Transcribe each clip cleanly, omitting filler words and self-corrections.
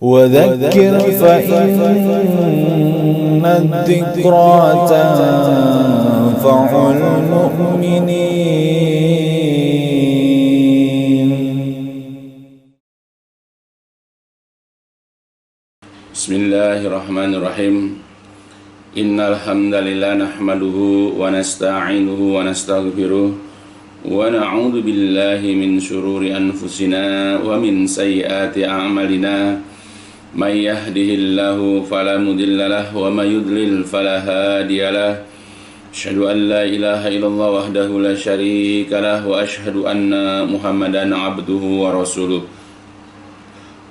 وذكر فإن الذكرى تنفع المؤمنين. Bismillahirrahmanirrahim. Innal hamdalillah nahmaduhu wa nasta'inuhu wa nastaghfiruh wa na'udzu billahi min shururi anfusina wa min sayyiati a'malina. May yahdihillahu fala mudilla lahu wa may yudlil fala hadiya lahu. Asyhadu an la ilaha illallah wahdahu la syarika lahu wa asyhadu anna Muhammadan abduhu wa rasuluh.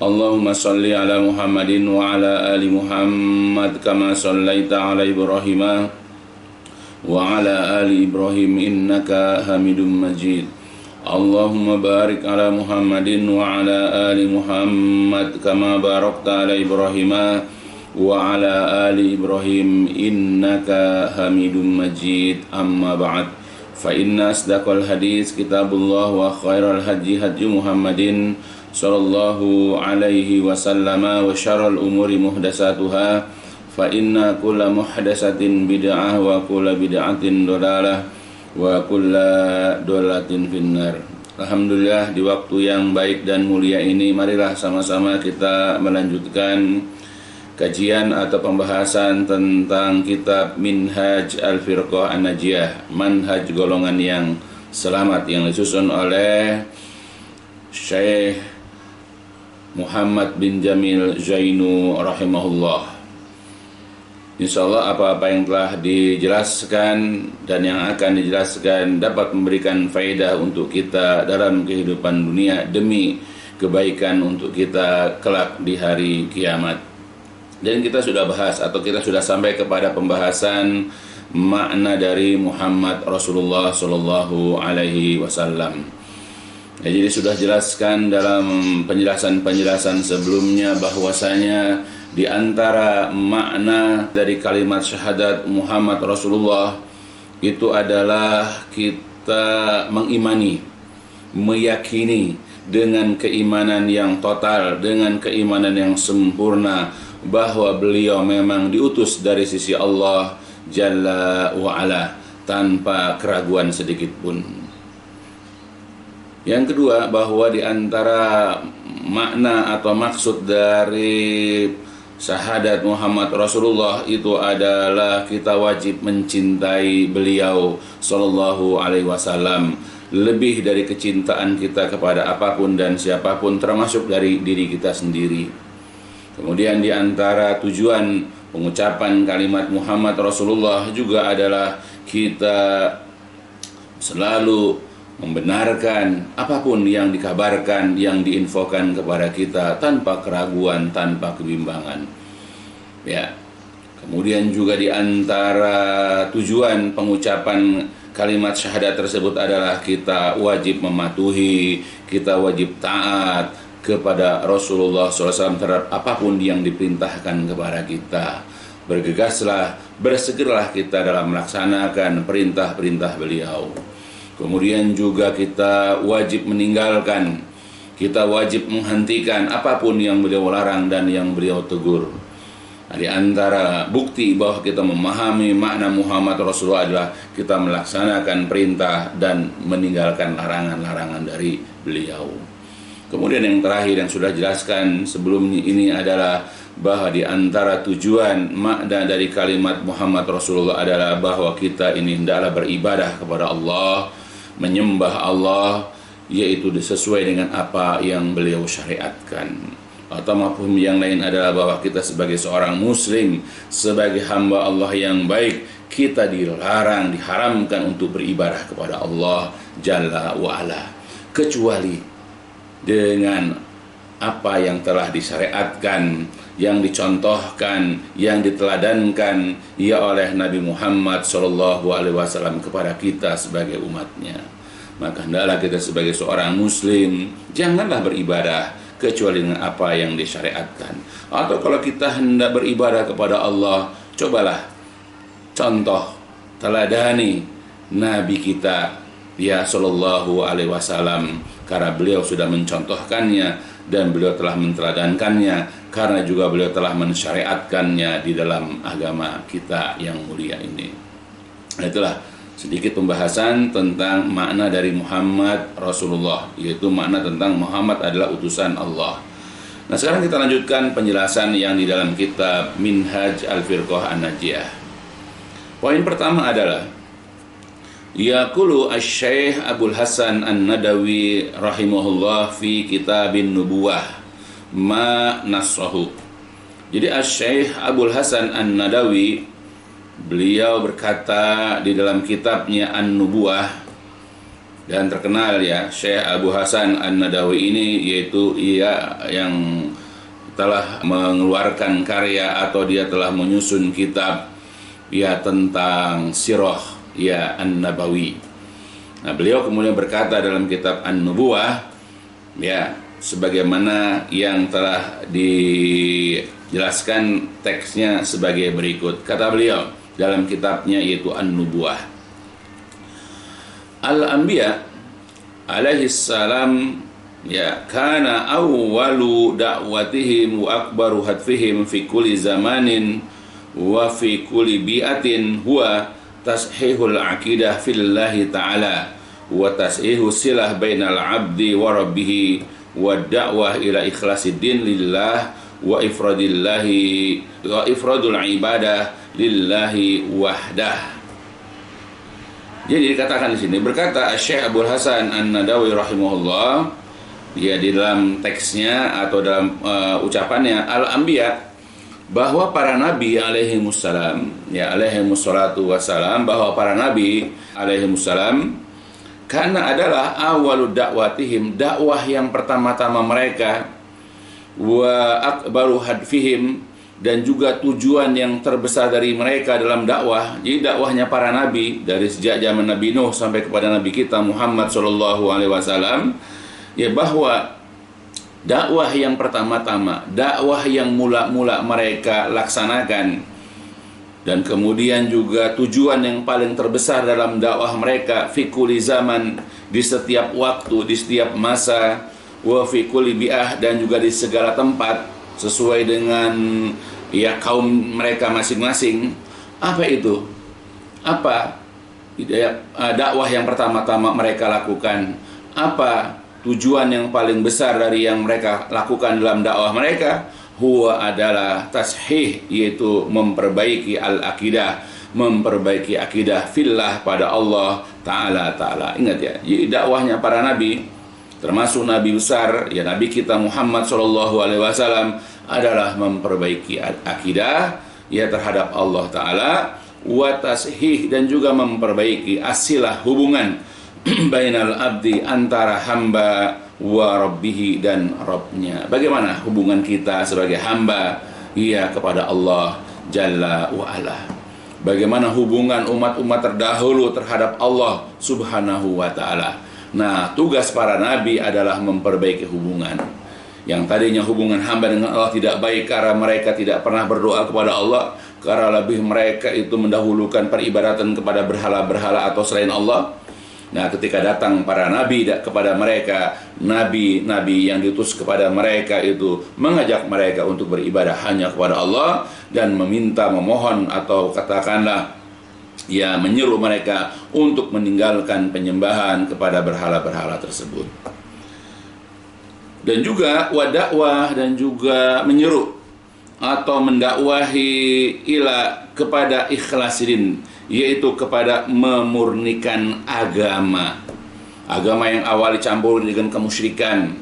Allahumma salli ala Muhammadin wa ala ali Muhammad kama sallaita ala Ibrahim wa ala ali Ibrahim innaka Hamidum Majid. Allahumma barik ala Muhammadin wa ala ali Muhammad kama barakta ala Ibrahim wa ala ali Ibrahim innaka Hamidum Majid. Amma ba'd. Fa inna asdaqal hadis kitabullah wa khairal hadi hadi Muhammadin sallallahu alaihi wasallam wa syarrul umuri muhdatsatuha fa inna kulla muhdatsatin bid'ah wa kulla bid'atin dhalalah wa kulla dhalalatin finnar. Alhamdulillah, di waktu yang baik dan mulia ini marilah sama-sama kita melanjutkan kajian atau pembahasan tentang kitab Minhaj Al-Firqah An-Najiyah, manhaj golongan yang selamat, yang disusun oleh Syekh Muhammad bin Jamil Zainu rahimahullah. Insyaallah apa-apa yang telah dijelaskan dan yang akan dijelaskan dapat memberikan faedah untuk kita dalam kehidupan dunia demi kebaikan untuk kita kelak di hari kiamat. Dan kita sudah bahas atau kita sudah sampai kepada pembahasan makna dari Muhammad Rasulullah sallallahu alaihi wasallam. Ya, jadi sudah jelaskan dalam penjelasan-penjelasan sebelumnya bahwasanya di antara makna dari kalimat syahadat Muhammad Rasulullah itu adalah kita mengimani, meyakini dengan keimanan yang total, dengan keimanan yang sempurna bahwa beliau memang diutus dari sisi Allah Jalla wa'ala tanpa keraguan sedikit pun. Yang kedua, bahwa di antara makna atau maksud dari syahadat Muhammad Rasulullah itu adalah kita wajib mencintai beliau sallallahu alaihi wasallam lebih dari kecintaan kita kepada apapun dan siapapun, termasuk dari diri kita sendiri. Kemudian di antara tujuan pengucapan kalimat Muhammad Rasulullah juga adalah kita selalu membenarkan apapun yang dikabarkan, yang diinfokan kepada kita tanpa keraguan, tanpa kebimbangan. Ya. Kemudian juga di antara tujuan pengucapan kalimat syahadat tersebut adalah kita wajib mematuhi, kita wajib taat kepada Rasulullah SAW terhadap apapun yang diperintahkan kepada kita. Bergegaslah, bersegerlah kita dalam melaksanakan perintah-perintah beliau. Kemudian juga kita wajib meninggalkan, kita wajib menghentikan apapun yang beliau larang dan yang beliau tegur. Nah, di antara bukti bahwa kita memahami makna Muhammad Rasulullah adalah kita melaksanakan perintah dan meninggalkan larangan-larangan dari beliau. Kemudian yang terakhir yang sudah jelaskan sebelum ini adalah bahwa di antara tujuan makna dari kalimat Muhammad Rasulullah adalah bahwa kita ini hendaklah beribadah kepada Allah, menyembah Allah, yaitu sesuai dengan apa yang beliau syariatkan. Atau mafhum yang lain adalah bahwa kita sebagai seorang muslim, sebagai hamba Allah yang baik, kita dilarang, diharamkan untuk beribadah kepada Allah Jalla wa'ala, kecuali dengan apa yang telah disyariatkan, yang dicontohkan, yang diteladankan ya oleh Nabi Muhammad SAW kepada kita sebagai umatnya. Maka hendaklah kita sebagai seorang muslim janganlah beribadah kecuali dengan apa yang disyariatkan. Atau kalau kita hendak beribadah kepada Allah, cobalah contoh, teladani Nabi kita ya sallallahu alaihi wasallam karena beliau sudah mencontohkannya dan beliau telah menteladankannya, karena juga beliau telah mensyariatkannya di dalam agama kita yang mulia ini. Itulah sedikit pembahasan tentang makna dari Muhammad Rasulullah, yaitu makna tentang Muhammad adalah utusan Allah. Nah, sekarang kita lanjutkan penjelasan yang di dalam kitab Minhaj Al-Firqah An-Najiyah. Poin pertama adalah yaqulu asy-Syaikh Abdul Hasan An-Nadawi rahimahullah fi kitabin nubuwah ma nassahu. Jadi asy-Syaikh Abdul Hasan An-Nadawi beliau berkata di dalam kitabnya An-Nubuwah, dan terkenal ya Syekh Abu Hasan An-Nadawi ini, yaitu ia yang telah mengeluarkan karya atau dia telah menyusun kitab ya tentang sirah ya An-Nabawi. Nah, beliau kemudian berkata dalam kitab An-Nubuwah ya sebagaimana yang telah dijelaskan teksnya sebagai berikut. Kata beliau dalam kitabnya yaitu An-Nubuwah, Al-Anbiya alaihi salam ya kana awwalu da'watihim wa akbaru hadfihim fi kulli zamanin wa fi kulli bi'atin huwa tashihul aqidah fillahi ta'ala wa tashihu silah bainal abdi wa rabbih wa da'wah ila ikhlasid din lillah wa ifradul ibadah lillahi wahdah. Jadi dikatakan di sini, berkata Syekh Abdul Hasan An-Nadawi rahimahullah, dia di dalam teksnya atau dalam ucapannya Al-Anbiya, bahwa para nabi alaihimussalam ya alaihimussalatu wassalam, bahwa para nabi alaihimussalam karena adalah awalud dakwatihim, dakwah yang pertama-tama mereka, wa akbaru hadfihim, dan juga tujuan yang terbesar dari mereka dalam dakwah. Jadi dakwahnya para nabi dari sejak zaman Nabi Nuh sampai kepada Nabi kita Muhammad SAW, ya bahwa dakwah yang pertama-tama, dakwah yang mula-mula mereka laksanakan, dan kemudian juga tujuan yang paling terbesar dalam dakwah mereka fi kulli zaman, di setiap waktu, di setiap masa, wa fi kulli bi'ah, dan juga di segala tempat sesuai dengan ya kaum mereka masing-masing. Apa itu? Apa dakwah yang pertama-tama mereka lakukan? Apa tujuan yang paling besar dari yang mereka lakukan dalam dakwah mereka? Huwa adalah tashih, yaitu memperbaiki al-aqidah, memperbaiki akidah fillah pada Allah Ta'ala. Ingat ya, dakwahnya para nabi, termasuk nabi besar ya Nabi kita Muhammad SAW, adalah memperbaiki akidah ya terhadap Allah Ta'ala, wa tashih, dan juga memperbaiki asilah, hubungan bainal abdi, antara hamba wa rabbihi, dan Rabbnya. Bagaimana hubungan kita sebagai hamba ya kepada Allah Jalla wa Ala? Bagaimana hubungan umat-umat terdahulu terhadap Allah Subhanahu wa Ta'ala? Nah, tugas para nabi adalah memperbaiki hubungan. Yang tadinya hubungan hamba dengan Allah tidak baik karena mereka tidak pernah berdoa kepada Allah, karena lebih mereka itu mendahulukan peribadatan kepada berhala-berhala atau selain Allah. Nah, ketika datang para nabi kepada mereka, nabi-nabi yang diutus kepada mereka itu mengajak mereka untuk beribadah hanya kepada Allah, dan memohon atau katakanlah ya menyeru mereka untuk meninggalkan penyembahan kepada berhala-berhala tersebut. Dan juga wadakwah, dan juga menyeru atau mendakwahi ila kepada ikhlasidin, yaitu kepada memurnikan agama. Agama yang awal dicampuri dengan kemusyrikan,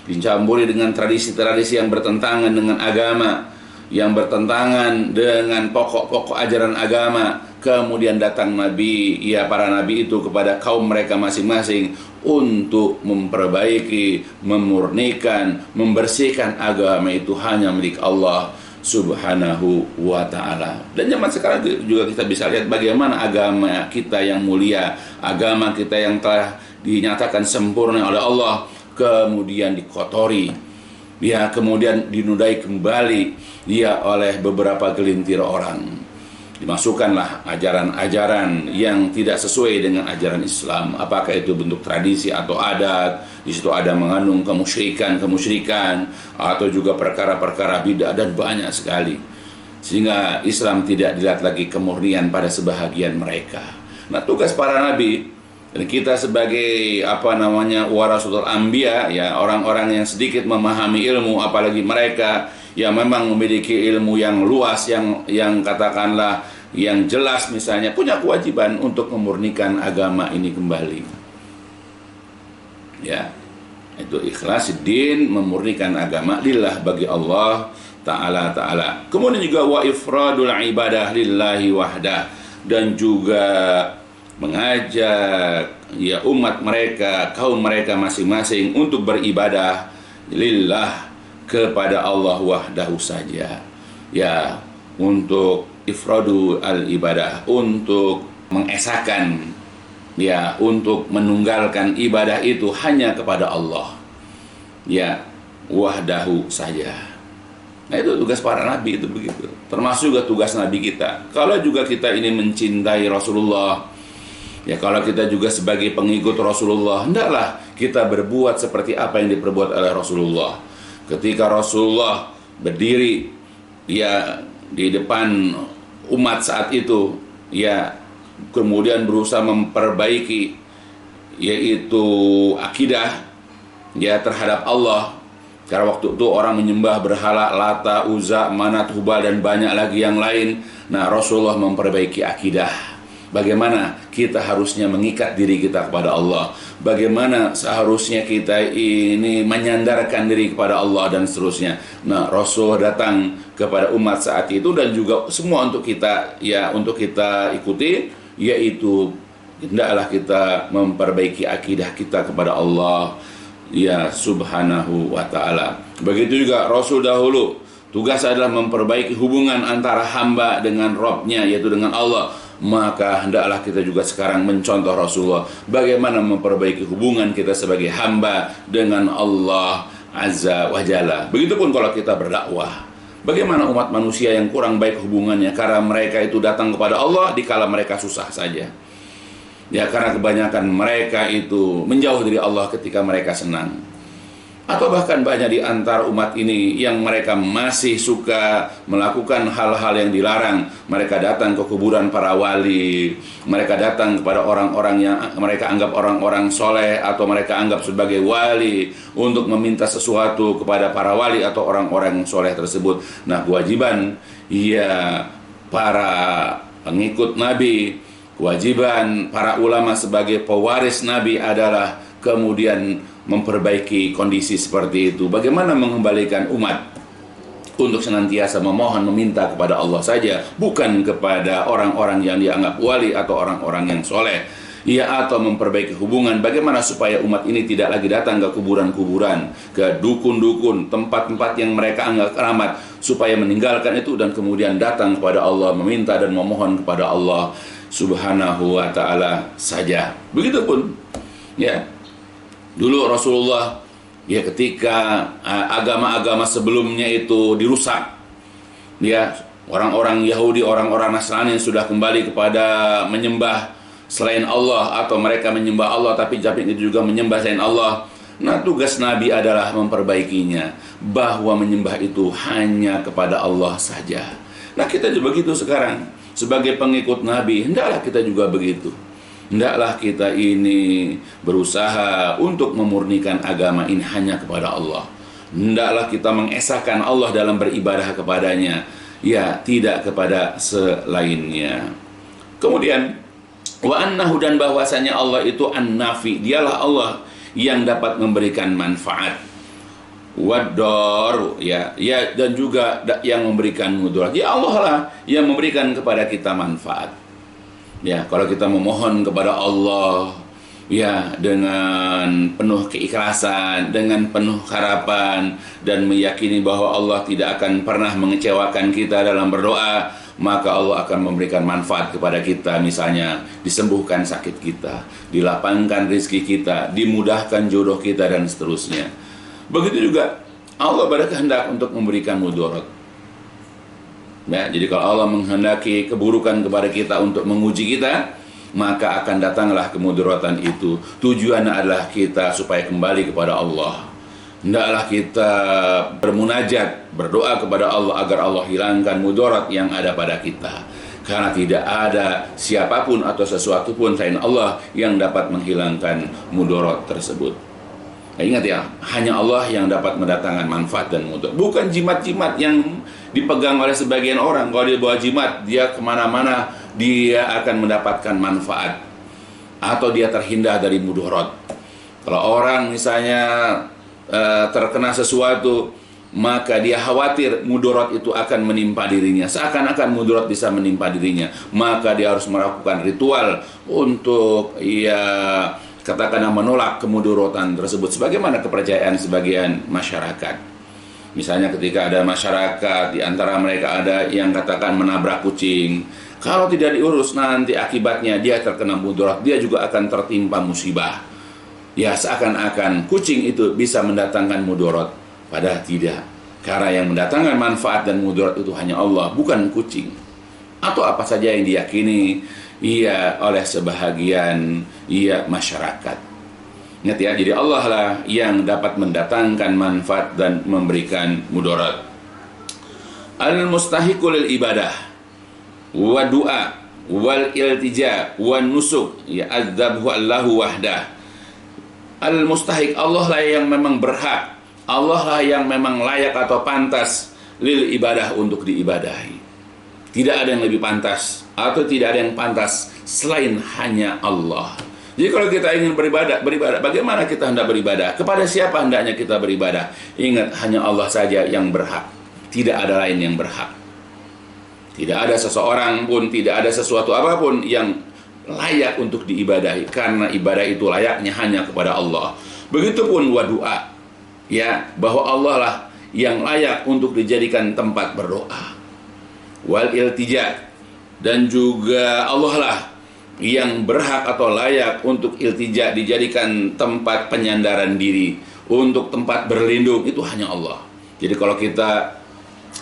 dicampuri dengan tradisi-tradisi yang bertentangan dengan agama, yang bertentangan dengan pokok-pokok ajaran agama. Kemudian datang nabi, ya para nabi itu kepada kaum mereka masing-masing untuk memperbaiki, memurnikan, membersihkan agama itu hanya milik Allah Subhanahu wa Ta'ala. Dan zaman sekarang juga kita bisa lihat bagaimana agama kita yang mulia, agama kita yang telah dinyatakan sempurna oleh Allah, kemudian dikotori, ya kemudian dinodai kembali dia oleh beberapa gelintir orang. dimasukkanlah ajaran-ajaran yang tidak sesuai dengan ajaran Islam, apakah itu bentuk tradisi atau adat, di situ ada mengandung kemusyrikan atau juga perkara-perkara bid'ah dan banyak sekali, sehingga Islam tidak dilihat lagi kemurnian pada sebahagian mereka. Nah, tugas para nabi dan kita sebagai warasatul anbiya, ya, orang-orang yang sedikit memahami ilmu, apalagi mereka yang memang memiliki ilmu yang luas, yang katakanlah yang jelas, misalnya punya kewajiban untuk memurnikan agama ini kembali, ya, itu ikhlas din, memurnikan agama lillah, bagi Allah Ta'ala. Kemudian juga wa ifradul ibadah lillahi wahdah, dan juga mengajak, ya, umat mereka, kaum mereka masing-masing untuk beribadah lillah, kepada Allah wahdahu saja, ya, untuk ifradu al-ibadah, untuk mengesahkan, ya, untuk menunggalkan ibadah itu hanya kepada Allah, ya, wahdahu saja. Nah, itu tugas para nabi, itu begitu. Termasuk juga tugas nabi kita. Kalau juga kita ini mencintai Rasulullah, ya, kalau kita juga sebagai pengikut Rasulullah, hendaklah kita berbuat seperti apa yang diperbuat oleh Rasulullah. Ketika Rasulullah berdiri, ya, di depan umat saat itu, ya, kemudian berusaha memperbaiki, yaitu akidah, ya, terhadap Allah. Karena waktu itu orang menyembah berhala Lata, Uzza, Manat, Hubal, dan banyak lagi yang lain. Nah, Rasulullah memperbaiki akidah. Bagaimana kita harusnya mengikat diri kita kepada Allah, bagaimana seharusnya kita ini menyandarkan diri kepada Allah, dan seterusnya. Nah, Rasul datang kepada umat saat itu, dan juga semua untuk kita, ya, untuk kita ikuti, yaitu hendaklah kita memperbaiki akidah kita kepada Allah, ya, subhanahu wa ta'ala. Begitu juga Rasul dahulu, tugas adalah memperbaiki hubungan antara hamba dengan Rabb-nya, yaitu dengan Allah. Maka hendaklah kita juga sekarang mencontoh Rasulullah, bagaimana memperbaiki hubungan kita sebagai hamba dengan Allah Azza wa Jalla. Begitupun kalau kita berdakwah, bagaimana umat manusia yang kurang baik hubungannya, karena mereka itu datang kepada Allah dikala mereka susah saja, ya, karena kebanyakan mereka itu menjauh dari Allah ketika mereka senang. Atau bahkan banyak di antara umat ini yang mereka masih suka melakukan hal-hal yang dilarang. Mereka datang ke kuburan para wali, mereka datang kepada orang-orang yang mereka anggap orang-orang soleh atau mereka anggap sebagai wali, untuk meminta sesuatu kepada para wali atau orang-orang soleh tersebut. Nah, kewajiban, ya, para pengikut Nabi, kewajiban para ulama sebagai pewaris Nabi adalah kemudian memperbaiki kondisi seperti itu. Bagaimana mengembalikan umat untuk senantiasa memohon, meminta kepada Allah saja, bukan kepada orang-orang yang dianggap wali atau orang-orang yang soleh, ya, atau memperbaiki hubungan. Bagaimana supaya umat ini tidak lagi datang ke kuburan-kuburan, ke dukun-dukun, tempat-tempat yang mereka anggap keramat, supaya meninggalkan itu dan kemudian datang kepada Allah, meminta dan memohon kepada Allah subhanahu wa ta'ala saja. Begitupun, ya, dulu Rasulullah, ya, ketika agama-agama sebelumnya itu dirusak, ya, orang-orang Yahudi, orang-orang Nasrani sudah kembali kepada menyembah selain Allah, atau mereka menyembah Allah tapi itu juga menyembah selain Allah. Nah, tugas Nabi adalah memperbaikinya, bahwa menyembah itu hanya kepada Allah saja. Nah, kita juga begitu sekarang sebagai pengikut Nabi, hendaklah kita juga begitu. Hendaklah kita ini berusaha untuk memurnikan agama ini hanya kepada Allah. Hendaklah kita mengesahkan Allah dalam beribadah kepadanya, ya, tidak kepada selainnya. Kemudian wa annahu, dan bahwasanya Allah itu an-nafi, dialah Allah yang dapat memberikan manfaat, wad-dar, ya, dan juga yang memberikan mudarat. Ya, Allah lah yang memberikan kepada kita manfaat. Ya, kalau kita memohon kepada Allah, ya, dengan penuh keikhlasan, dengan penuh harapan, dan meyakini bahwa Allah tidak akan pernah mengecewakan kita dalam berdoa, maka Allah akan memberikan manfaat kepada kita. Misalnya disembuhkan sakit kita, dilapangkan rezeki kita, dimudahkan jodoh kita, dan seterusnya. Begitu juga Allah berkehendak untuk memberikan mudarat. Ya, jadi kalau Allah menghendaki keburukan kepada kita untuk menguji kita, maka akan datanglah kemudaratan itu. Tujuannya adalah kita supaya kembali kepada Allah. Hendaklah kita bermunajat, berdoa kepada Allah agar Allah hilangkan mudarat yang ada pada kita. Karena tidak ada siapapun atau sesuatu pun selain Allah yang dapat menghilangkan mudarat tersebut. Nah, ingat ya, hanya Allah yang dapat mendatangkan manfaat dan mudarat. Bukan jimat-jimat yang dipegang oleh sebagian orang. Kalau dia bawa jimat, dia kemana-mana dia akan mendapatkan manfaat atau dia terhindar dari mudarat. Kalau orang misalnya terkena sesuatu, maka dia khawatir mudarat itu akan menimpa dirinya, seakan-akan mudarat bisa menimpa dirinya, maka dia harus melakukan ritual untuk katakanlah menolak kemudaratan tersebut, sebagaimana kepercayaan sebagian masyarakat. Misalnya ketika ada masyarakat, di antara mereka ada yang katakan menabrak kucing, kalau tidak diurus nanti akibatnya dia terkena mudarat, dia juga akan tertimpa musibah. Ya, seakan-akan kucing itu bisa mendatangkan mudarat, padahal tidak. Karena yang mendatangkan manfaat dan mudarat itu hanya Allah, bukan kucing atau apa saja yang diyakini oleh sebahagian masyarakat. Ingat ya, jadi Allah lah yang dapat mendatangkan manfaat dan memberikan mudarat. Al-mustahiqu lil ibadah wa du'a wal iltija wan nusuk ya'adzabhu Allahu wahdah. Al-mustahiq, Allah lah yang memang berhak, Allah lah yang memang layak atau pantas lil ibadah, untuk diibadahi. Tidak ada yang lebih pantas atau tidak ada yang pantas selain hanya Allah. Jadi kalau kita ingin beribadah, bagaimana kita hendak beribadah? Kepada siapa hendaknya kita beribadah? Ingat, hanya Allah saja yang berhak. Tidak ada lain yang berhak. Tidak ada seseorang pun, tidak ada sesuatu apapun yang layak untuk diibadahi, karena ibadah itu layaknya hanya kepada Allah. Begitupun wa du'a, bahwa Allah lah yang layak untuk dijadikan tempat berdoa. Wal iltija, dan juga Allah lah yang berhak atau layak untuk iltija, dijadikan tempat penyandaran diri, untuk tempat berlindung, itu hanya Allah. Jadi kalau kita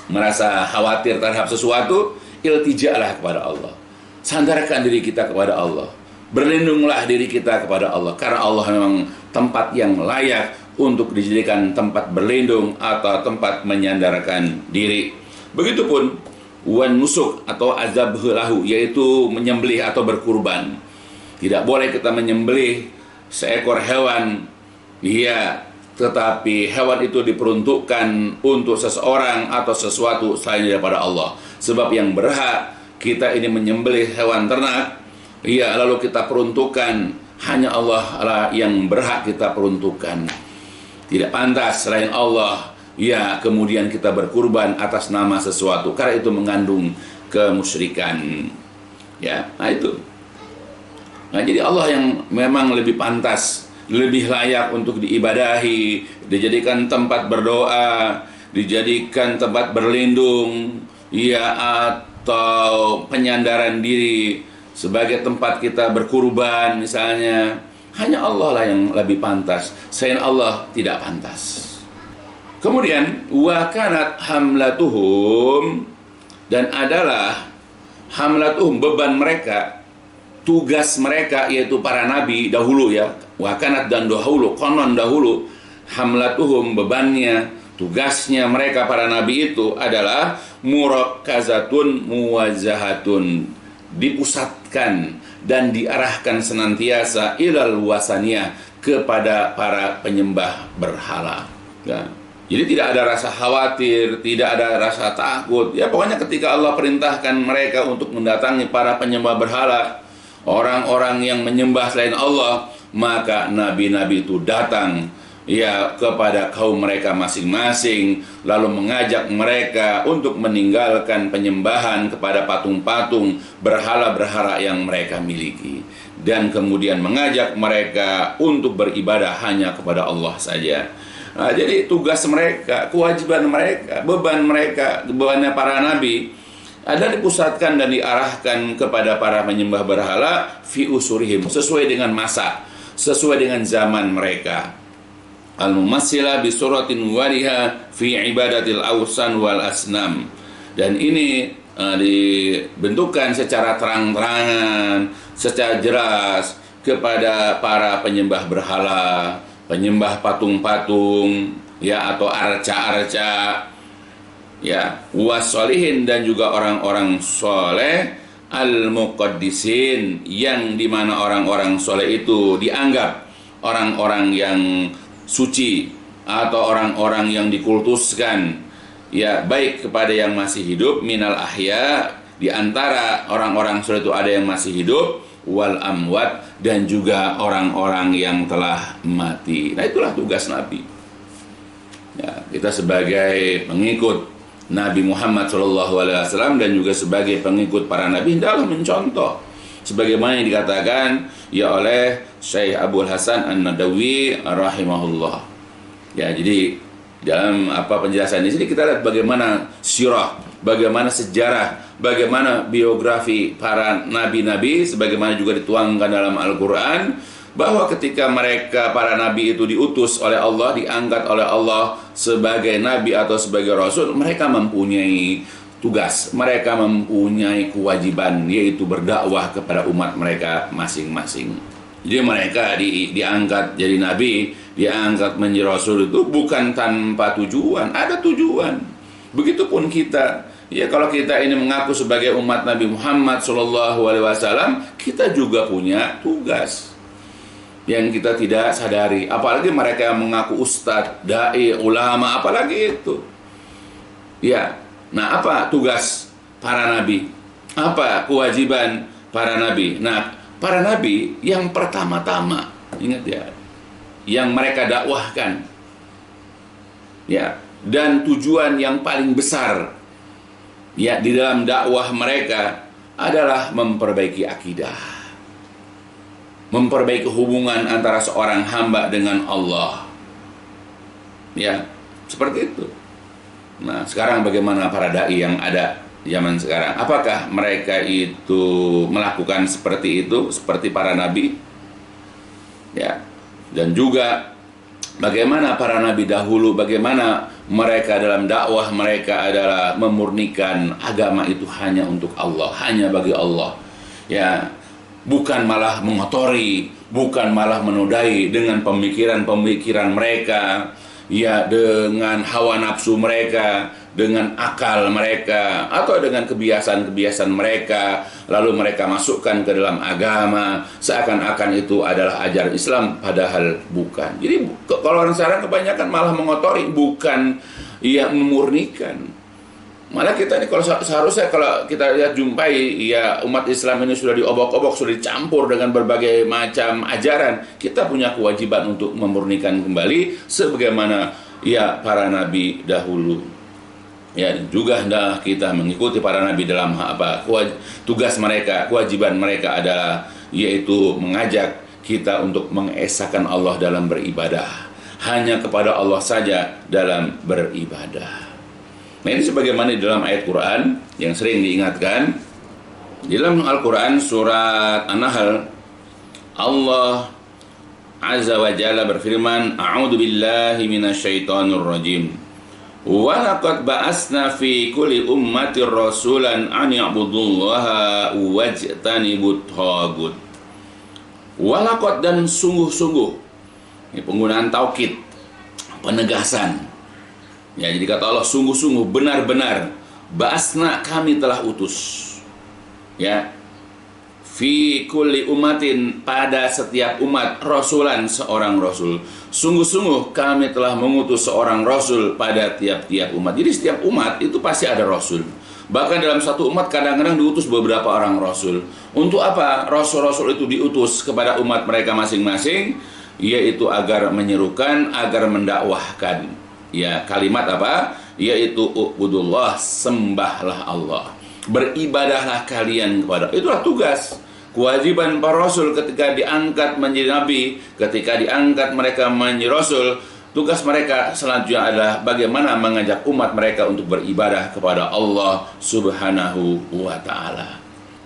merasa khawatir terhadap sesuatu, iltijalah kepada Allah. Sandarkan diri kita kepada Allah, berlindunglah diri kita kepada Allah, karena Allah memang tempat yang layak untuk dijadikan tempat berlindung atau tempat menyandarkan diri. Begitupun wan nusuk atau azab lahu, yaitu menyembelih atau berkurban. Tidak boleh kita menyembelih seekor hewan, tetapi hewan itu diperuntukkan untuk seseorang atau sesuatu selain daripada Allah. Sebab yang berhak kita ini menyembelih hewan ternak, lalu kita peruntukkan, hanya Allah lah yang berhak kita peruntukkan. Tidak pantas selain Allah, kemudian kita berkurban atas nama sesuatu, karena itu mengandung kemusyrikan. Itu. Nah, jadi Allah yang memang lebih pantas, lebih layak untuk diibadahi, dijadikan tempat berdoa, dijadikan tempat berlindung, atau penyandaran diri, sebagai tempat kita berkurban misalnya. Hanya Allah lah yang lebih pantas, selain Allah tidak pantas. Kemudian wa kanat hamlatuhum, dan adalah hamlatuhum, beban mereka, tugas mereka, yaitu para nabi dahulu wa kanat, dan dahulu, konon dahulu, hamlatuhum, bebannya, tugasnya mereka para nabi itu adalah murakkazatun muwazzahatun, dipusatkan dan diarahkan senantiasa ilal wasaniyah, kepada para penyembah berhala. Jadi tidak ada rasa khawatir, tidak ada rasa takut. Pokoknya ketika Allah perintahkan mereka untuk mendatangi para penyembah berhala, orang-orang yang menyembah selain Allah, maka nabi-nabi itu datang kepada kaum mereka masing-masing, lalu mengajak mereka untuk meninggalkan penyembahan kepada patung-patung berhala-berhala yang mereka miliki, dan kemudian mengajak mereka untuk beribadah hanya kepada Allah saja. Nah, jadi tugas mereka, kewajiban mereka, bebannya para nabi ada dipusatkan dan diarahkan kepada para penyembah berhala fi usurihim, sesuai dengan masa, sesuai dengan zaman mereka. Al-mumassila bi suratin waliha fi ibadatil awsan wal asnam, Dan ini dibentukkan secara terang-terangan, secara jelas kepada para penyembah berhala, penyembah patung-patung, ya, atau arca-arca, ya, was-solihin, dan juga orang-orang soleh, al-muqaddisin, yang dimana orang-orang soleh itu dianggap orang-orang yang suci atau orang-orang yang dikultuskan, ya, baik kepada yang masih hidup, minal ahya, di antara orang-orang soleh itu ada yang masih hidup, wal amwat, dan juga orang-orang yang telah mati. Nah, itulah tugas Nabi. Ya, kita sebagai pengikut Nabi Muhammad SAW dan juga sebagai pengikut para nabi hendaklah mencontoh sebagaimana yang dikatakan ya oleh Syekh Abdul Hasan An-Nadawi rahimahullah. Ya, jadi dalam penjelasan di sini kita lihat bagaimana sirah, bagaimana sejarah, bagaimana biografi para nabi-nabi sebagaimana juga dituangkan dalam Al-Qur'an, bahwa ketika mereka para nabi itu diutus oleh Allah, diangkat oleh Allah sebagai nabi atau sebagai rasul, mereka mempunyai tugas, mereka mempunyai kewajiban, yaitu berdakwah kepada umat mereka masing-masing. Jadi mereka diangkat jadi nabi, diangkat menjadi rasul itu bukan tanpa tujuan, ada tujuan. Begitupun kita, ya, kalau kita ini mengaku sebagai umat Nabi Muhammad SAW, kita juga punya tugas yang kita tidak sadari. Apalagi mereka yang mengaku ustadz, dai, ulama, apalagi itu. Ya, nah, apa tugas para nabi? Apa kewajiban para nabi? Nah, para nabi yang pertama-tama, ingat ya, yang mereka dakwahkan, ya, dan tujuan yang paling besar, ya, di dalam dakwah mereka adalah memperbaiki akidah, memperbaiki hubungan antara seorang hamba dengan Allah. Ya, seperti itu. Nah, sekarang bagaimana para dai yang ada zaman sekarang? Apakah mereka itu melakukan seperti itu, seperti para nabi? Ya. Dan juga bagaimana para nabi dahulu, bagaimana mereka dalam dakwah mereka adalah memurnikan agama itu hanya untuk Allah, hanya bagi Allah. Ya, bukan malah mengotori, bukan malah menodai dengan pemikiran-pemikiran mereka, ya, dengan hawa nafsu mereka, dengan akal mereka, atau dengan kebiasaan-kebiasaan mereka, lalu mereka masukkan ke dalam agama seakan-akan itu adalah ajaran Islam, padahal bukan. Jadi kalau orang sekarang kebanyakan malah mengotori, bukan, ya, memurnikan. Malah kita ini kalau seharusnya kalau kita lihat jumpai, ya, umat Islam ini sudah diobok-obok, sudah dicampur dengan berbagai macam ajaran. Kita punya kewajiban untuk memurnikan kembali sebagaimana, ya, para nabi dahulu. Ya, juga hendak kita mengikuti para nabi dalam tugas mereka, kewajiban mereka adalah yaitu mengajak kita untuk mengesahkan Allah dalam beribadah, hanya kepada Allah saja dalam beribadah. Nah, ini sebagaimana di dalam ayat Quran yang sering diingatkan. Di dalam Al-Quran surat An-Nahl, Allah Azza wa Jalla berfirman, A'udzu billahi minasyaitonir rajim. Wa laqad ba'asna fi kulli ummatir rasulan an ya'budullaha wajtanibut thagut. Wa laqad, dan sungguh-sungguh. Ini penggunaan taukid, penegasan. Ya, jadi kata Allah, sungguh-sungguh, benar-benar, ba'asna, kami telah utus, ya, fi kulli ummatin, pada setiap umat, rasulan, seorang rasul. Sungguh-sungguh kami telah mengutus seorang rasul pada tiap-tiap umat. Jadi setiap umat itu pasti ada rasul. Bahkan dalam satu umat kadang-kadang diutus beberapa orang rasul. Untuk apa rasul-rasul itu diutus kepada umat mereka masing-masing? Yaitu agar menyerukan, agar mendakwahkan. Ya, kalimat apa? Yaitu ubudullah, sembahlah Allah, beribadahlah kalian kepada. Itulah tugas, kewajiban para rasul ketika diangkat menjadi nabi, ketika diangkat mereka menjadi rasul. Tugas mereka selanjutnya adalah bagaimana mengajak umat mereka untuk beribadah kepada Allah Subhanahu wa ta'ala.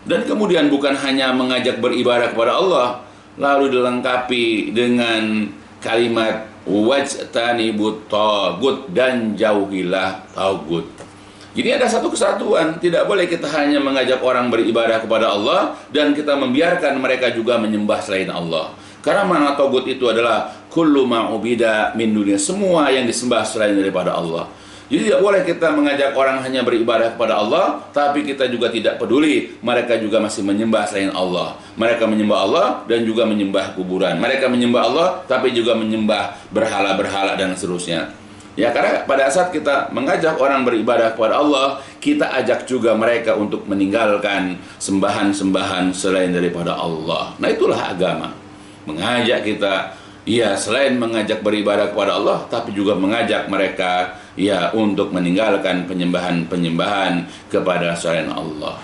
Dan kemudian bukan hanya mengajak beribadah kepada Allah, lalu dilengkapi dengan kalimat wajtanibut tagut, dan jauhilah tagut. Jadi ada satu kesatuan. Tidak boleh kita hanya mengajak orang beribadah kepada Allah dan kita membiarkan mereka juga menyembah selain Allah. Karena makna togut itu adalah kullu ma'ubida min dunia, semua yang disembah selain daripada Allah. Jadi tidak boleh kita mengajak orang hanya beribadah kepada Allah, tapi kita juga tidak peduli mereka juga masih menyembah selain Allah. Mereka menyembah Allah dan juga menyembah kuburan. Mereka menyembah Allah tapi juga menyembah berhala-berhala dan seterusnya. Ya, karena pada saat kita mengajak orang beribadah kepada Allah, kita ajak juga mereka untuk meninggalkan sembahan-sembahan selain daripada Allah. Nah, itulah agama. Mengajak kita, ya, selain mengajak beribadah kepada Allah, tapi juga mengajak mereka, ya, untuk meninggalkan penyembahan-penyembahan kepada selain Allah.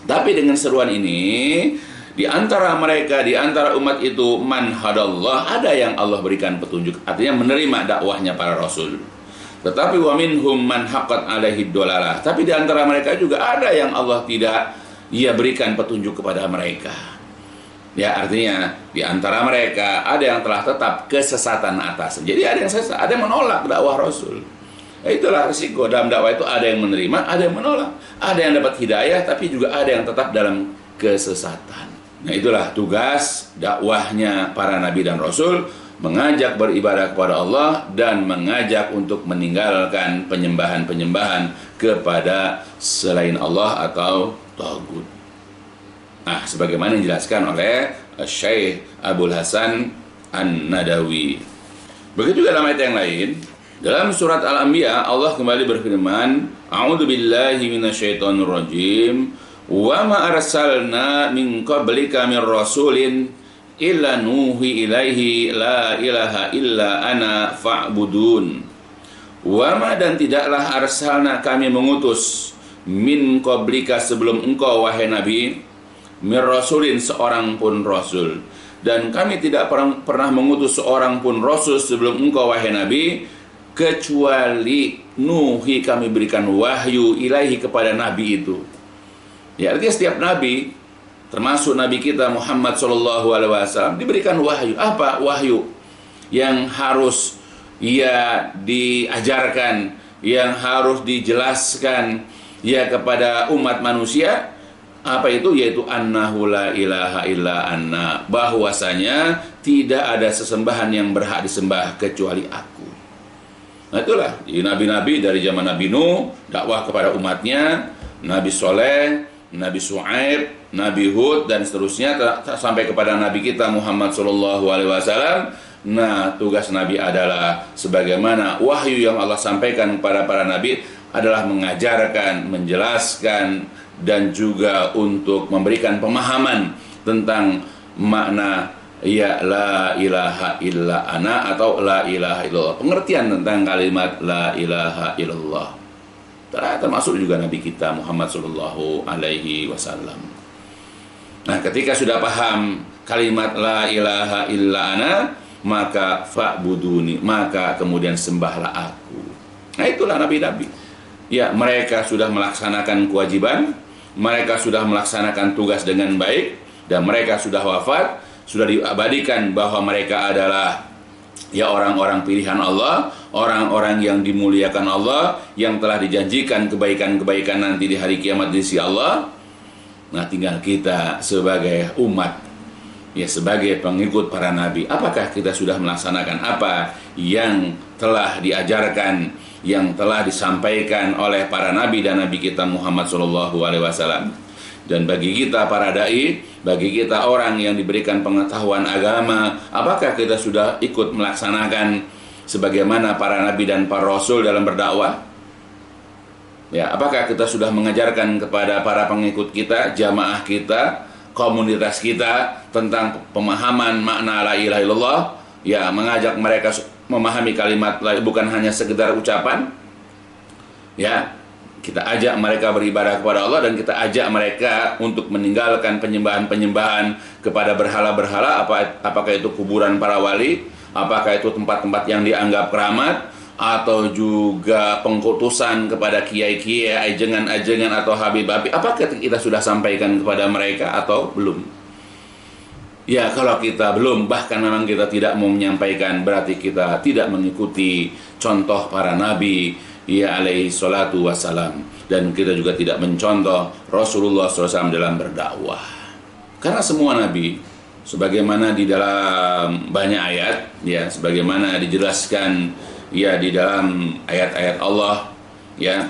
Tapi dengan seruan ini, di antara mereka, di antara umat itu, man hadallah, ada yang Allah berikan petunjuk, artinya menerima dakwahnya para rasul. Tetapi wa minhum man haqqat alaihi dhalalah, tapi di antara mereka juga ada yang Allah tidak, ya, berikan petunjuk kepada mereka. Ya, artinya di antara mereka ada yang telah tetap kesesatan atas. Jadi ada yang sesat, ada yang menolak dakwah Rasul. Itulah risiko dalam dakwah itu, ada yang menerima, ada yang menolak. Ada yang dapat hidayah, tapi juga ada yang tetap dalam kesesatan. Nah, itulah tugas dakwahnya para nabi dan rasul, mengajak beribadah kepada Allah dan mengajak untuk meninggalkan penyembahan-penyembahan kepada selain Allah atau tagut. Nah, sebagaimana dijelaskan oleh Syekh Abdul Hasan An-Nadawi. Begitu juga dalam ayat yang lain, dalam surat Al-Anbiya Allah kembali berfirman, A'udzubillahi minasyaitonir rajim, wa ma arsalna min qablika min rasulin illa nuhi ilaihi la ilaha illa ana fa'budun. Wa ma, dan tidaklah arsalna, kami mengutus, min qablika, sebelum engkau wahai Nabi, min rasulin, seorang pun rasul, dan kami tidak pernah mengutus seorang pun rasul sebelum engkau wahai Nabi, kecuali nuhi, kami berikan wahyu, ilaihi, kepada Nabi itu. Ya, artinya setiap Nabi, termasuk Nabi kita Muhammad SAW, diberikan wahyu. Apa wahyu? Yang harus, ya, diajarkan, yang harus dijelaskan, ya, kepada umat manusia. Apa itu? Yaitu annahu la ilaha illa anna, bahwasanya tidak ada sesembahan yang berhak disembah kecuali aku. Nah, itulah nabi-nabi dari zaman Nabi Nuh, dakwah kepada umatnya, Nabi Soleh, Nabi Shu'aib, Nabi Hud, dan seterusnya sampai kepada Nabi kita Muhammad SAW. Nah, tugas Nabi adalah sebagaimana wahyu yang Allah sampaikan kepada para Nabi adalah mengajarkan, menjelaskan, dan juga untuk memberikan pemahaman tentang makna, ya, la ilaha illa ana atau la ilaha illallah, pengertian tentang kalimat la ilaha illallah. Termasuk juga Nabi kita Muhammad sallallahu alaihi wasallam. Nah, ketika sudah paham kalimat la ilaha illa ana, maka fa'buduni, maka kemudian sembahlah aku. Nah, itulah nabi-nabi. Ya, mereka sudah melaksanakan kewajiban, mereka sudah melaksanakan tugas dengan baik, dan mereka sudah wafat, sudah diabadikan bahwa mereka adalah, ya, orang-orang pilihan Allah, orang-orang yang dimuliakan Allah, yang telah dijanjikan kebaikan-kebaikan nanti di hari kiamat di sisi Allah. Nah, tinggal kita sebagai umat, ya, sebagai pengikut para nabi, apakah kita sudah melaksanakan apa yang telah diajarkan, yang telah disampaikan oleh para nabi dan nabi kita Muhammad SAW. Dan bagi kita para dai, bagi kita orang yang diberikan pengetahuan agama, apakah kita sudah ikut melaksanakan sebagaimana para nabi dan para rasul dalam berdakwah? Ya, apakah kita sudah mengajarkan kepada para pengikut kita, jamaah kita, komunitas kita tentang pemahaman makna la ilaha illallah? Ya, mengajak mereka memahami kalimat bukan hanya sekedar ucapan. Ya, kita ajak mereka beribadah kepada Allah, dan kita ajak mereka untuk meninggalkan penyembahan-penyembahan kepada berhala-berhala, apakah itu kuburan para wali, apakah itu tempat-tempat yang dianggap keramat, atau juga pengkutusan kepada kiai-kiai, ajengan-ajengan atau habib-habib. Apakah kita sudah sampaikan kepada mereka atau belum? Ya, kalau kita belum, bahkan memang kita tidak mau menyampaikan, berarti kita tidak mengikuti contoh para nabi ya alaihi salatu wassalam, dan kita juga tidak mencontoh Rasulullah SAW dalam berdakwah. Karena semua nabi, sebagaimana di dalam banyak ayat, ya, sebagaimana dijelaskan ya di dalam ayat-ayat Allah, ya,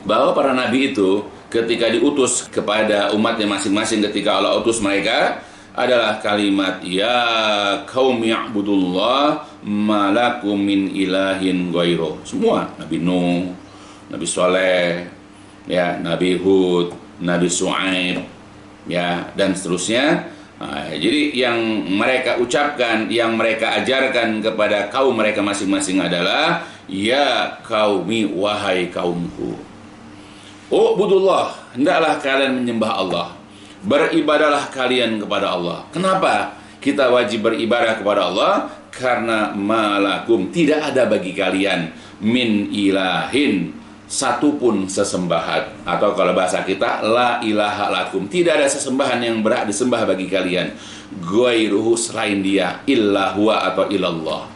bahwa para nabi itu ketika diutus kepada umatnya masing-masing, ketika Allah utus mereka, adalah kalimat ya qaumi i'budullah malakum min ilahin ghairuh. Semua Nabi Nuh, Nabi Saleh, ya, Nabi Hud, Nabi Shu'aib, ya, dan seterusnya. Nah, jadi yang mereka ucapkan, yang mereka ajarkan kepada kaum mereka masing-masing adalah ya qaumi, wahai kaumku, ubudullah, hendaklah kalian menyembah Allah, beribadahlah kalian kepada Allah. Kenapa kita wajib beribadah kepada Allah? Karena malakum, tidak ada bagi kalian min ilahin, satupun sesembahan, atau kalau bahasa kita la ilaha lakum, tidak ada sesembahan yang berhak disembah bagi kalian, ghairuhu, selain dia, illa huwa atau illallah.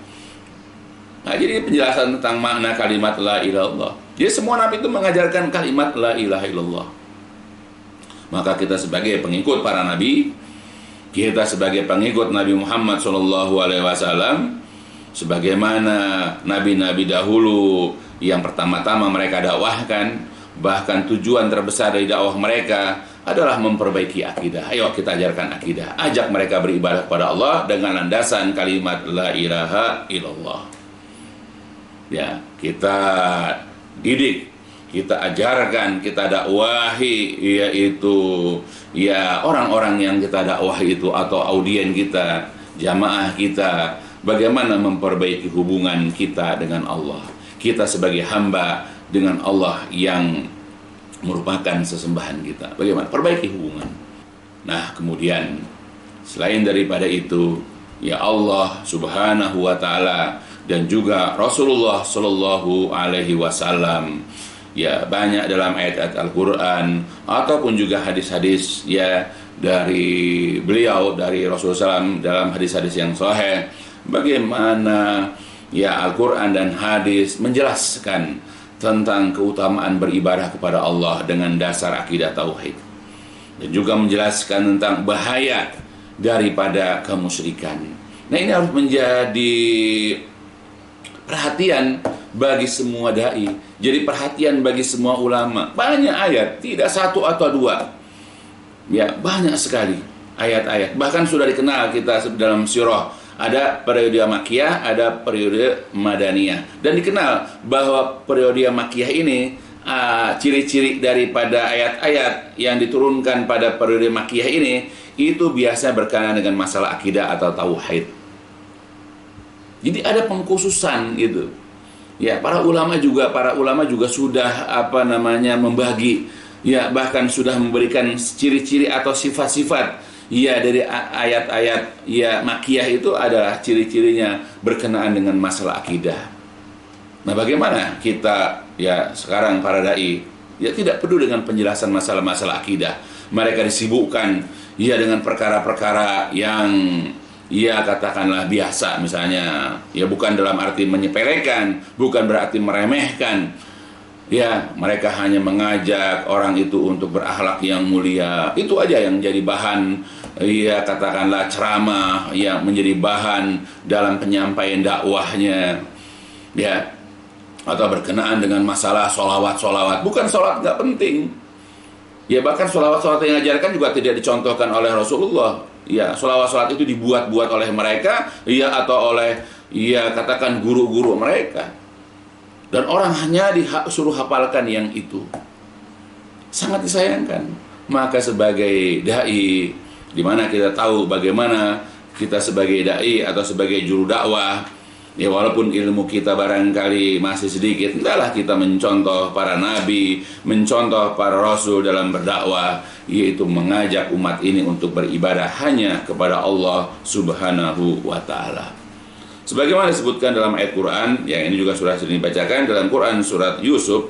Nah, jadi penjelasan tentang makna kalimat la ilaha illallah. Jadi semua nabi itu mengajarkan kalimat la ilaha illallah. Maka kita sebagai pengikut para nabi, kita sebagai pengikut Nabi Muhammad SAW, sebagaimana nabi-nabi dahulu yang pertama-tama mereka dakwahkan, bahkan tujuan terbesar dari dakwah mereka adalah memperbaiki akidah. Ayo kita ajarkan akidah, ajak mereka beribadah kepada Allah dengan landasan kalimat la ilaha illallah. Ya, kita didik, kita ajarkan, kita dakwahi, yaitu ya orang-orang yang kita dakwahi itu, atau audien kita, jamaah kita, bagaimana memperbaiki hubungan kita dengan Allah, kita sebagai hamba dengan Allah yang merupakan sesembahan kita, bagaimana perbaiki hubungan. Nah, kemudian selain daripada itu, ya Allah Subhanahu wa taala dan juga Rasulullah Shallallahu alaihi wasallam, ya, banyak dalam ayat-ayat Al-Quran ataupun juga hadis-hadis, ya, dari beliau, dari Rasulullah SAW dalam hadis-hadis yang sahih, bagaimana ya Al-Quran dan hadis menjelaskan tentang keutamaan beribadah kepada Allah dengan dasar akidah tauhid, dan juga menjelaskan tentang bahaya daripada kemusyrikan. Nah, ini harus menjadi perhatian bagi semua dai, jadi perhatian bagi semua ulama. Banyak ayat, tidak satu atau dua, ya, banyak sekali ayat-ayat. Bahkan sudah dikenal kita dalam sirah, ada periode Makkiyah, ada periode Madaniyah, dan dikenal bahwa periode Makkiyah ini ciri-ciri daripada ayat-ayat yang diturunkan pada periode Makkiyah ini itu biasa berkenaan dengan masalah akidah atau tauhid. Jadi ada pengkhususan gitu. Ya, para ulama juga sudah membagi, ya, bahkan sudah memberikan ciri-ciri atau sifat-sifat, ya, dari ayat-ayat ya Makkiyah itu adalah ciri-cirinya berkenaan dengan masalah akidah. Nah, bagaimana kita, ya, sekarang para dai, ya, tidak peduli dengan penjelasan masalah-masalah akidah. Mereka disibukkan, ya, dengan perkara-perkara yang, ya, katakanlah biasa, misalnya, ya, bukan dalam arti menyepelekan, bukan berarti meremehkan, ya, mereka hanya mengajak orang itu untuk berakhlak yang mulia. Itu aja yang jadi bahan, ya, katakanlah ceramah, ya, menjadi bahan dalam penyampaian dakwahnya, ya, atau berkenaan dengan masalah sholawat. Bukan sholat nggak penting, ya, bahkan sholawat yang diajarkan juga tidak dicontohkan oleh Rasulullah. Ya, sholawat itu dibuat-buat oleh mereka, ya, atau oleh, ya, katakan guru-guru mereka, dan orang hanya disuruh hafalkan yang itu. Sangat disayangkan. Maka sebagai dai, di mana kita tahu bagaimana kita sebagai dai atau sebagai juru dakwah, ya, walaupun ilmu kita barangkali masih sedikit, hendaklah kita mencontoh para nabi, mencontoh para rasul dalam berdakwah, yaitu mengajak umat ini untuk beribadah hanya kepada Allah Subhanahu wa ta'ala. Sebagaimana disebutkan dalam ayat Quran, yang ini juga sudah sering dibacakan dalam Quran surat Yusuf,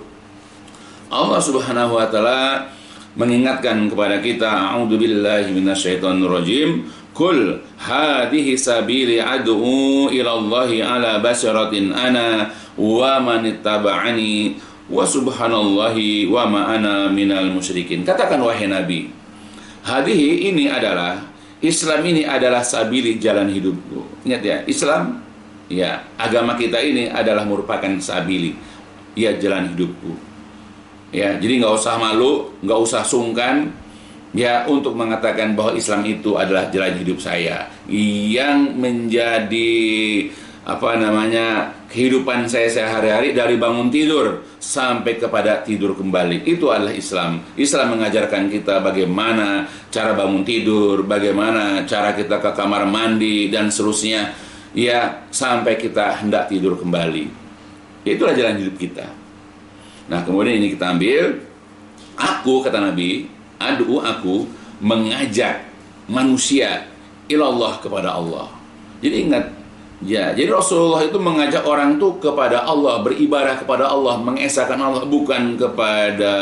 Allah Subhanahu wa ta'ala mengingatkan kepada kita, a'udzubillahi minasyaitonirrajim, Qul hadhihi sabili ad'u ila Allahi ala basaratin ana wa manittaba'ani wa subhanallahi wa ma ana minal musyrikin. Katakan wahai Nabi, hadhihi ini adalah Islam, ini adalah sabili, jalan hidupku. Ingat ya, Islam ya, agama kita ini adalah merupakan sabili, ya, jalan hidupku. Ya, jadi nggak usah malu, nggak usah sungkan ya untuk mengatakan bahwa Islam itu adalah jalan hidup saya yang menjadi kehidupan saya sehari-hari dari bangun tidur sampai kepada tidur kembali. Itu adalah Islam. Islam mengajarkan kita bagaimana cara bangun tidur, bagaimana cara kita ke kamar mandi dan seterusnya, ya, sampai kita hendak tidur kembali. Itulah jalan hidup kita. Nah, kemudian ini kita ambil, aku, kata Nabi, aku mengajak manusia ilallah, kepada Allah. Jadi ingat, ya, jadi Rasulullah itu mengajak orang tuh kepada Allah, beribadah kepada Allah, mengesahkan Allah, bukan kepada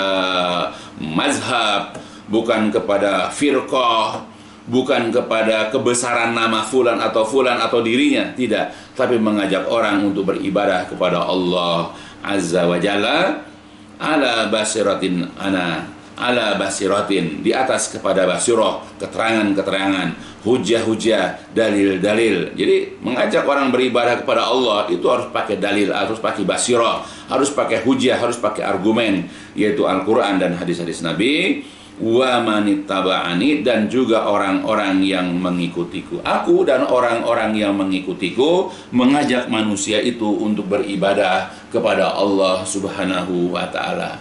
mazhab, bukan kepada firqah, bukan kepada kebesaran nama fulan atau dirinya, tidak, tapi mengajak orang untuk beribadah kepada Allah Azza wa Jalla ala basiratin ala basiratin, di atas kepada basirah, keterangan-keterangan, hujah-hujah, dalil-dalil. Jadi mengajak orang beribadah kepada Allah itu harus pakai dalil, harus pakai basirah, harus pakai hujah, harus pakai argumen, yaitu Al-Quran dan hadis-hadis Nabi. Wa manittaba'ani, dan juga orang-orang yang mengikutiku. Aku dan orang-orang yang mengikutiku mengajak manusia itu untuk beribadah kepada Allah Subhanahu wa ta'ala.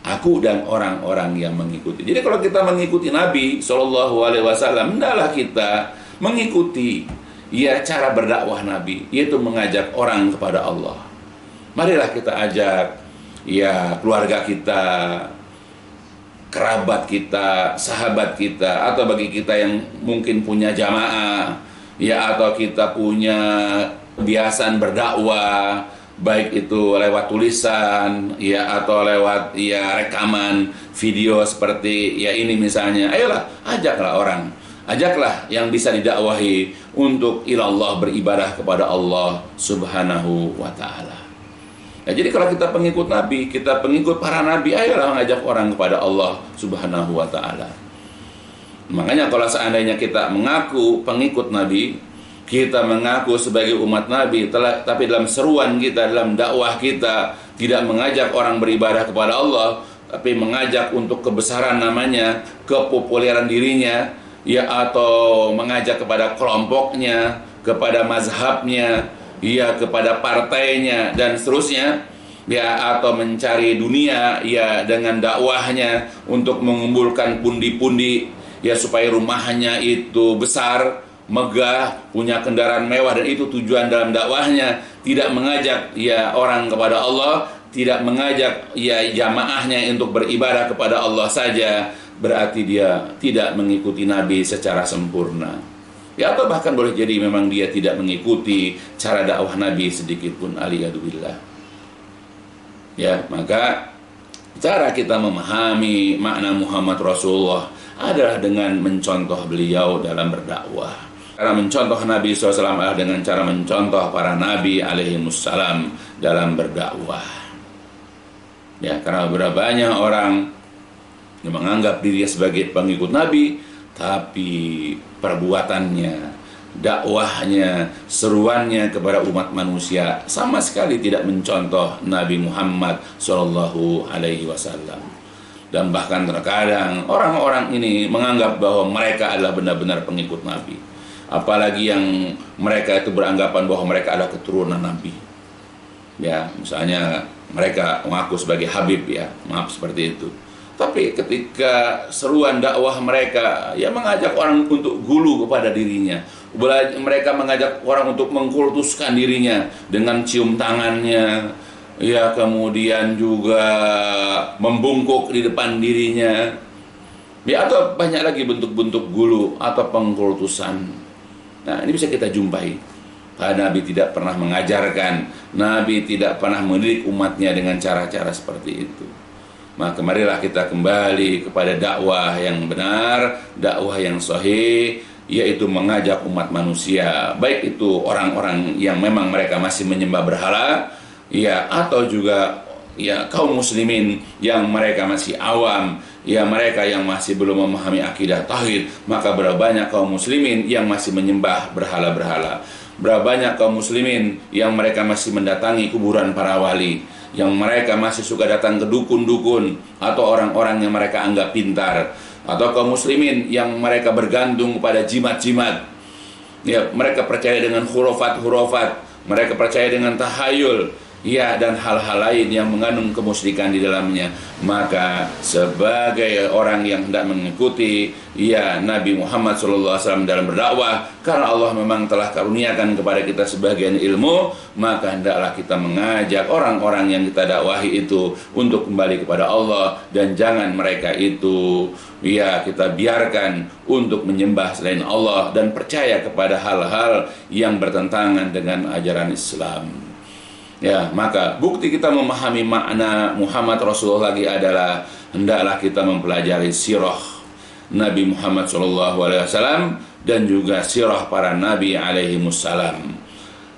Aku dan orang-orang yang mengikuti. Jadi kalau kita mengikuti Nabi SAW, hendaklah kita mengikuti ya cara berdakwah Nabi, yaitu mengajak orang kepada Allah. Marilah kita ajak ya keluarga kita, kerabat kita, sahabat kita, atau bagi kita yang mungkin punya jamaah, ya, atau kita punya kebiasaan berdakwah, baik itu lewat tulisan, ya, atau lewat ya rekaman video seperti ya ini misalnya. Ayolah, ajaklah orang, ajaklah yang bisa didakwahi untuk ilallah, beribadah kepada Allah Subhanahu wa ta'ala. Ya, jadi kalau kita pengikut Nabi, kita pengikut para Nabi, ayolah mengajak orang kepada Allah Subhanahu wa ta'ala. Makanya kalau seandainya kita mengaku pengikut Nabi, kita mengaku sebagai umat Nabi, tapi dalam seruan kita, dalam dakwah kita tidak mengajak orang beribadah kepada Allah, tapi mengajak untuk kebesaran namanya, kepopuleran dirinya, ya, atau mengajak kepada kelompoknya, kepada mazhabnya, ya, kepada partainya dan seterusnya, ya, atau mencari dunia ya dengan dakwahnya untuk mengumpulkan pundi-pundi ya supaya rumahnya itu besar, megah, punya kendaraan mewah, dan itu tujuan dalam dakwahnya. Tidak mengajak ya orang kepada Allah, tidak mengajak ya jamaahnya untuk beribadah kepada Allah saja, berarti dia tidak mengikuti Nabi secara sempurna. Ya, atau bahkan boleh jadi memang dia tidak mengikuti cara dakwah Nabi sedikit pun, aliyadzubillah. Ya, maka cara kita memahami makna Muhammad Rasulullah adalah dengan mencontoh beliau dalam berdakwah. Cara mencontoh Nabi SAW adalah dengan cara mencontoh para Nabi alaihimussalam dalam berdakwah. Ya, karena beberapa banyak orang yang menganggap dirinya sebagai pengikut Nabi, tapi perbuatannya, dakwahnya, seruannya kepada umat manusia sama sekali tidak mencontoh Nabi Muhammad SAW. Dan bahkan terkadang orang-orang ini menganggap bahwa mereka adalah benar-benar pengikut Nabi, apalagi yang mereka itu beranggapan bahwa mereka adalah keturunan Nabi. Ya, misalnya mereka mengaku sebagai Habib, ya, maaf seperti itu. Tapi ketika seruan dakwah mereka ya mengajak orang untuk gulu kepada dirinya, mereka mengajak orang untuk mengkultuskan dirinya dengan cium tangannya, ya, kemudian juga membungkuk di depan dirinya, ya, atau banyak lagi bentuk-bentuk gulu atau pengkultusan. Nah, ini bisa kita jumpai. Nabi tidak pernah mengajarkan, Nabi tidak pernah mendidik umatnya dengan cara-cara seperti itu. Maka marilah kita kembali kepada dakwah yang benar, dakwah yang sahih, yaitu mengajak umat manusia, baik itu orang-orang yang memang mereka masih menyembah berhala, ya, atau juga ya kaum muslimin yang mereka masih awam, ya mereka yang masih belum memahami akidah tauhid, maka berapa banyak kaum muslimin yang masih menyembah berhala-berhala. Berapa banyak kaum muslimin yang mereka masih mendatangi kuburan para wali, yang mereka masih suka datang ke dukun-dukun atau orang-orang yang mereka anggap pintar, atau kaum muslimin yang mereka bergantung kepada jimat-jimat. Ya, mereka percaya dengan hurufat-hurufat, mereka percaya dengan tahayul, ya, dan hal-hal lain yang mengandung kemusyrikan di dalamnya. Maka sebagai orang yang hendak mengikuti ya Nabi Muhammad SAW dalam berdakwah, karena Allah memang telah karuniakan kepada kita sebagian ilmu, maka hendaklah kita mengajak orang-orang yang kita dakwahi itu untuk kembali kepada Allah, dan jangan mereka itu ya kita biarkan untuk menyembah selain Allah dan percaya kepada hal-hal yang bertentangan dengan ajaran Islam. Ya, maka bukti kita memahami makna Muhammad Rasulullah lagi adalah hendaklah kita mempelajari sirah Nabi Muhammad SAW dan juga sirah para nabi alaihimussalam.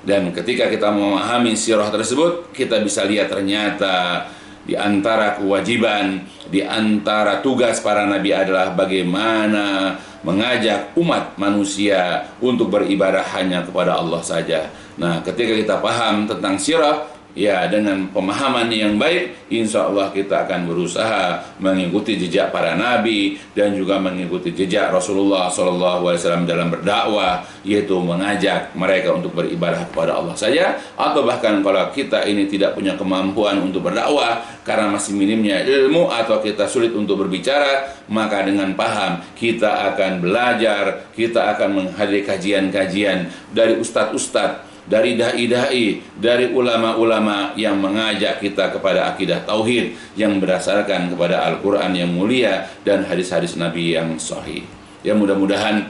Dan ketika kita memahami sirah tersebut, kita bisa lihat ternyata di antara kewajiban, di antara tugas para nabi adalah bagaimana mengajak umat manusia untuk beribadah hanya kepada Allah saja. Nah, ketika kita paham tentang sirah, ya dengan pemahaman yang baik, insya Allah kita akan berusaha mengikuti jejak para nabi dan juga mengikuti jejak Rasulullah SAW dalam berdakwah, yaitu mengajak mereka untuk beribadah kepada Allah saja. Atau bahkan kalau kita ini tidak punya kemampuan untuk berdakwah karena masih minimnya ilmu atau kita sulit untuk berbicara, maka dengan paham kita akan belajar, kita akan menghadiri kajian-kajian dari ustadz-ustadz, dari dai-dai, dari ulama-ulama yang mengajak kita kepada akidah tauhid yang berdasarkan kepada Al-Quran yang mulia dan hadis-hadis Nabi yang sahih. Ya, mudah-mudahan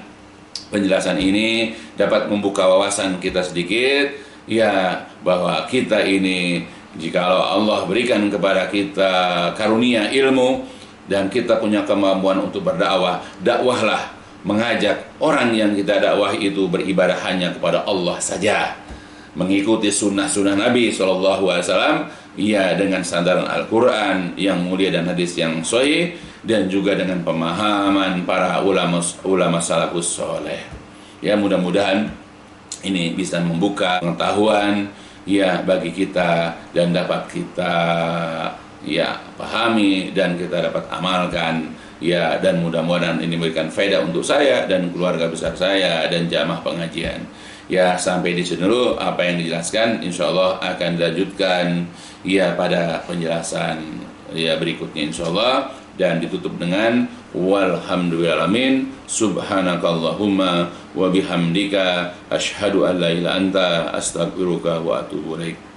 penjelasan ini dapat membuka wawasan kita sedikit, ya, bahwa kita ini jikalau Allah berikan kepada kita karunia ilmu dan kita punya kemampuan untuk berdakwah, dakwahlah, mengajak orang yang kita dakwahi itu beribadah hanya kepada Allah saja, mengikuti sunnah-sunnah Nabi SAW, ya, dengan sandaran Al-Quran yang mulia dan hadis yang sahih, dan juga dengan pemahaman para ulama salafus soleh. Ya, mudah-mudahan ini bisa membuka pengetahuan ya bagi kita dan dapat kita ya pahami dan kita dapat amalkan. Ya, dan mudah-mudahan ini memberikan faedah untuk saya dan keluarga besar saya dan jamaah pengajian. Ya, sampai di sini dulu apa yang dijelaskan. Insya Allah akan dilanjutkan ya pada penjelasan ya berikutnya insya Allah, dan ditutup dengan walhamdulillahalamin, subhanakallahumma wa bihamdika asyhadu an la ilaha anta astaghfiruka wa atubu ilaik.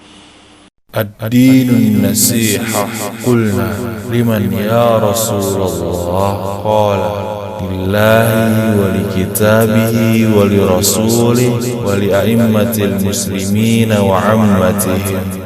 الدين النصيحة قلنا لمن يا رسول الله قال لله ولكتابه ولرسوله ولأئمة المسلمين وعمتهم